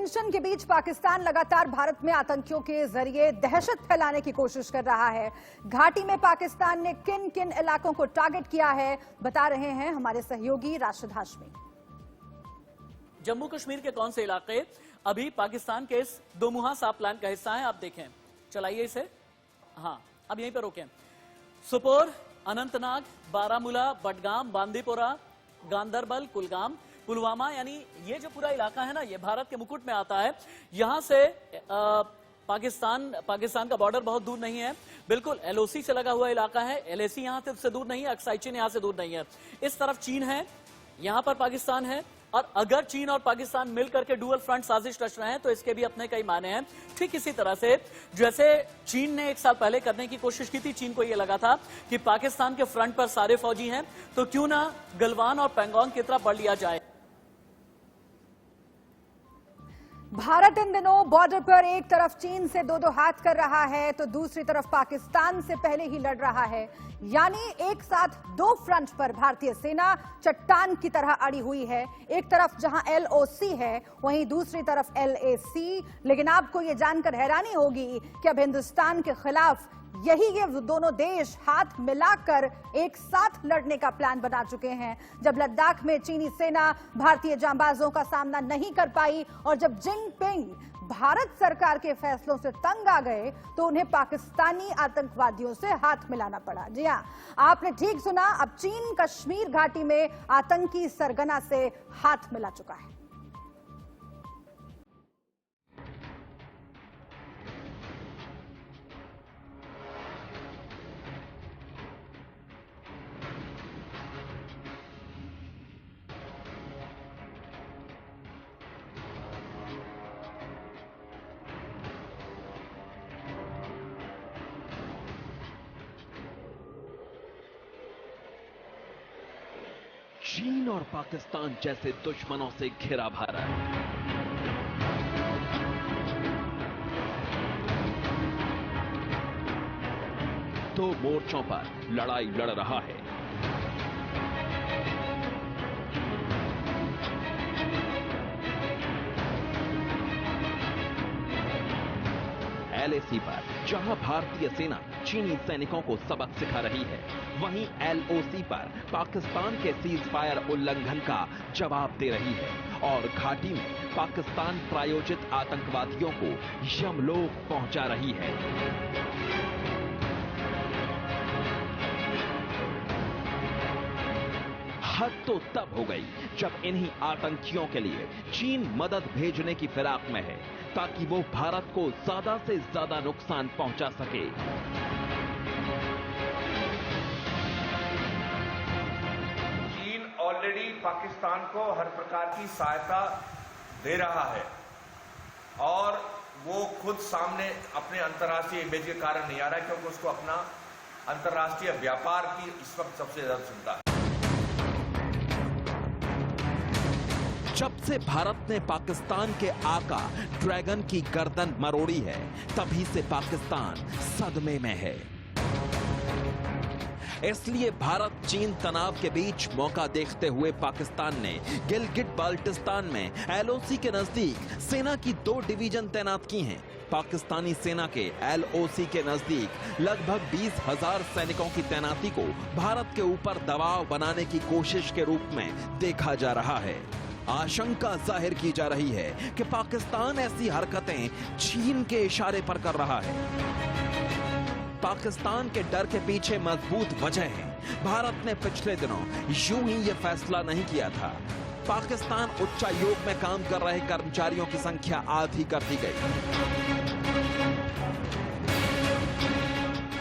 Tension के बीच पाकिस्तान लगातार भारत में आतंकियों के जरिए दहशत फैलाने की कोशिश कर रहा है। घाटी में पाकिस्तान ने किन किन इलाकों को टारगेट किया है, बता रहे हैं हमारे सहयोगी राशिद हाशमी। जम्मू कश्मीर के कौन से इलाके अभी पाकिस्तान के इस दोमुहा साफ प्लान का हिस्सा है, आप देखें, चलाइए इसे। हाँ, अब यहीं पर रोकें। सोपोर, अनंतनाग, बारामूला, बडगाम, बांदीपोरा, गांदरबल, कुलगाम, पुलवामा, यानी ये जो पूरा इलाका है ना, ये भारत के मुकुट में आता है। यहां से पाकिस्तान का बॉर्डर बहुत दूर नहीं है, बिल्कुल एलओसी से लगा हुआ इलाका है। एलएसी यहां से दूर नहीं है, अक्साई चीन यहां से दूर नहीं है। इस तरफ चीन है, यहां पर पाकिस्तान है, और अगर चीन और पाकिस्तान मिलकर के डुअल फ्रंट साजिश रच रहे हैं तो इसके भी अपने कई माने हैं। ठीक इसी तरह से जैसे चीन ने 1 साल पहले करने की कोशिश की थी, चीन को यह लगा था कि पाकिस्तान के फ्रंट पर सारे फौजी हैं, तो क्यों ना गलवान और पैंगोंग की तरफ बढ़ लिया जाए। भारत इन दिनों बॉर्डर पर एक तरफ चीन से दो हाथ कर रहा है तो दूसरी तरफ पाकिस्तान से पहले ही लड़ रहा है। यानी एक साथ 2 फ्रंट पर भारतीय सेना चट्टान की तरह अड़ी हुई है। एक तरफ जहां एलओसी है, वहीं दूसरी तरफ एलएसी। लेकिन आपको यह जानकर हैरानी होगी कि अब हिंदुस्तान के खिलाफ ये दोनों देश हाथ मिलाकर एक साथ लड़ने का प्लान बना चुके हैं। जब लद्दाख में चीनी सेना भारतीय जांबाजों का सामना नहीं कर पाई और जब जिनपिंग भारत सरकार के फैसलों से तंग आ गए तो उन्हें पाकिस्तानी आतंकवादियों से हाथ मिलाना पड़ा। जी हां, आपने ठीक सुना, अब चीन कश्मीर घाटी में आतंकी सरगना से हाथ मिला चुका है। चीन और पाकिस्तान जैसे दुश्मनों से घिरा भारत दो मोर्चों पर लड़ाई लड़ रहा है। एलएसी पर जहां भारतीय सेना चीनी सैनिकों को सबक सिखा रही है, वहीं एलओसी पर पाकिस्तान के सीज फायर उल्लंघन का जवाब दे रही है और घाटी में पाकिस्तान प्रायोजित आतंकवादियों को यमलोक पहुंचा रही है। हद तो तब हो गई जब इन्हीं आतंकियों के लिए चीन मदद भेजने की फिराक में है ताकि वो भारत को ज्यादा से ज्यादा नुकसान पहुंचा सके। चीन ऑलरेडी पाकिस्तान को हर प्रकार की सहायता दे रहा है और वो खुद सामने अपने अंतर्राष्ट्रीय इमेज के कारण नहीं आ रहा है, क्योंकि उसको अपना अंतर्राष्ट्रीय व्यापार की इस वक्त सबसे ज्यादा चिंता है। जब से भारत ने पाकिस्तान के आका ड्रैगन की गर्दन मरोड़ी है, तभी से पाकिस्तान सदमे में है। इसलिए भारत चीन तनाव के बीच मौका देखते हुए पाकिस्तान ने गिलगिट बाल्टिस्तान में एलओसी के नजदीक सेना की 2 डिवीजन तैनात की हैं। पाकिस्तानी सेना के एलओसी के नजदीक लगभग 20,000 सैनिकों की तैनाती को भारत के ऊपर दबाव बनाने की कोशिश के रूप में देखा जा रहा है। आशंका जाहिर की जा रही है कि पाकिस्तान ऐसी हरकतें चीन के इशारे पर कर रहा है। पाकिस्तान के डर के पीछे मजबूत वजह है। भारत ने पिछले दिनों यूं ही यह फैसला नहीं किया था। पाकिस्तान उच्चायोग में काम कर रहे कर्मचारियों की संख्या आधी कर दी गई।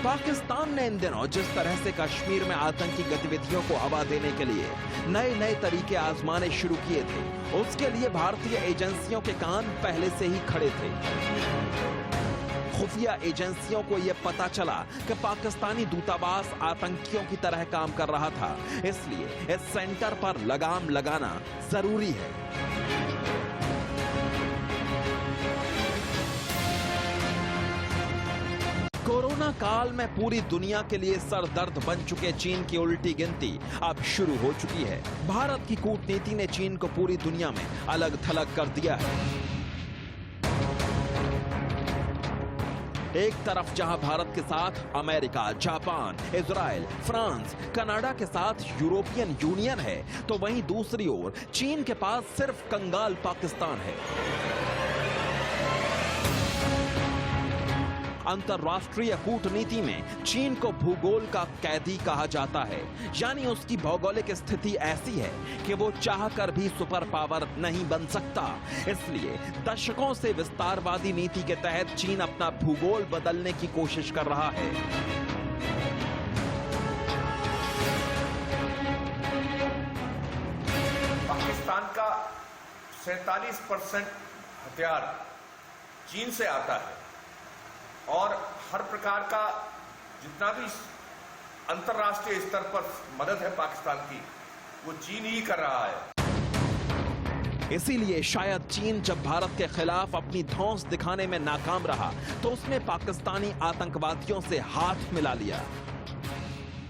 पाकिस्तान ने इन दिनों जिस तरह से कश्मीर में आतंकी गतिविधियों को हवा देने के लिए नए नए तरीके आजमाने शुरू किए थे, उसके लिए भारतीय एजेंसियों के कान पहले से ही खड़े थे। खुफिया एजेंसियों को यह पता चला कि पाकिस्तानी दूतावास आतंकियों की तरह काम कर रहा था, इसलिए इस सेंटर पर लगाम लगाना जरूरी है। कोरोना काल में पूरी दुनिया के लिए सरदर्द बन चुके चीन की उल्टी गिनती अब शुरू हो चुकी है। भारत की कूटनीति ने चीन को पूरी दुनिया में अलग थलग कर दिया है। एक तरफ जहां भारत के साथ America, Japan, Israel, France, Canada के साथ यूरोपियन यूनियन है, तो वहीं दूसरी ओर चीन के पास सिर्फ कंगाल पाकिस्तान है। अंतर्राष्ट्रीय कूटनीति में चीन को भूगोल का कैदी कहा जाता है, यानी उसकी भौगोलिक स्थिति ऐसी है कि वो चाहकर भी सुपर पावर नहीं बन सकता। इसलिए दशकों से विस्तारवादी नीति के तहत चीन अपना भूगोल बदलने की कोशिश कर रहा है। पाकिस्तान का 47% हथियार चीन से आता है और हर प्रकार का जितना भी अंतर्राष्ट्रीय स्तर पर मदद है पाकिस्तान की, वो चीन ही कर रहा है। इसीलिए शायद चीन जब भारत के खिलाफ अपनी धौंस दिखाने में नाकाम रहा, तो उसने पाकिस्तानी आतंकवादियों से हाथ मिला लिया।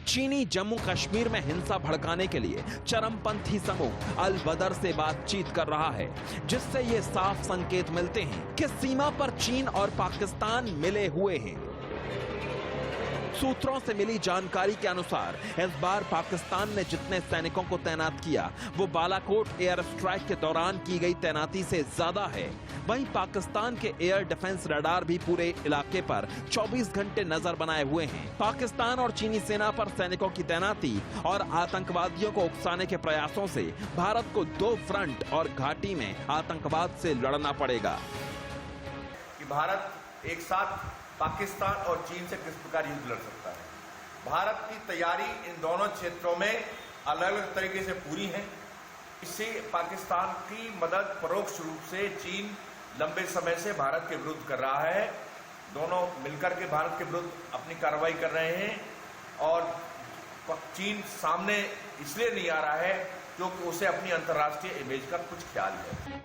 चीनी जम्मू कश्मीर में हिंसा भड़काने के लिए चरमपंथी समूह अल बदर से बातचीत कर रहा है, जिससे ये साफ संकेत मिलते हैं कि सीमा पर चीन और पाकिस्तान मिले हुए हैं। सूत्रों से मिली जानकारी के अनुसार इस बार पाकिस्तान ने जितने सैनिकों को तैनात किया, वो बालाकोट एयर स्ट्राइक के दौरान की गई तैनाती से ज्यादा है। वहीं पाकिस्तान के एयर डिफेंस रडार भी पूरे इलाके पर 24 घंटे नजर बनाए हुए हैं। पाकिस्तान और चीनी सेना पर सैनिकों की तैनाती और आतंकवादियों को उकसाने के प्रयासों से भारत को 2 फ्रंट और घाटी में आतंकवाद से लड़ना पड़ेगा। कि भारत एक साथ पाकिस्तान और चीन से किस प्रकार युद्ध लड़ सकता है। भारत की तैयारी इन दोनों क्षेत्रों में अलग अलग तरीके से पूरी है। इससे पाकिस्तान की मदद परोक्ष रूप से चीन लंबे समय से भारत के विरुद्ध कर रहा है। दोनों मिलकर के भारत के विरुद्ध अपनी कार्रवाई कर रहे हैं और चीन सामने इसलिए नहीं आ रहा है क्योंकि उसे अपनी अंतर्राष्ट्रीय इमेज का कुछ ख्याल है।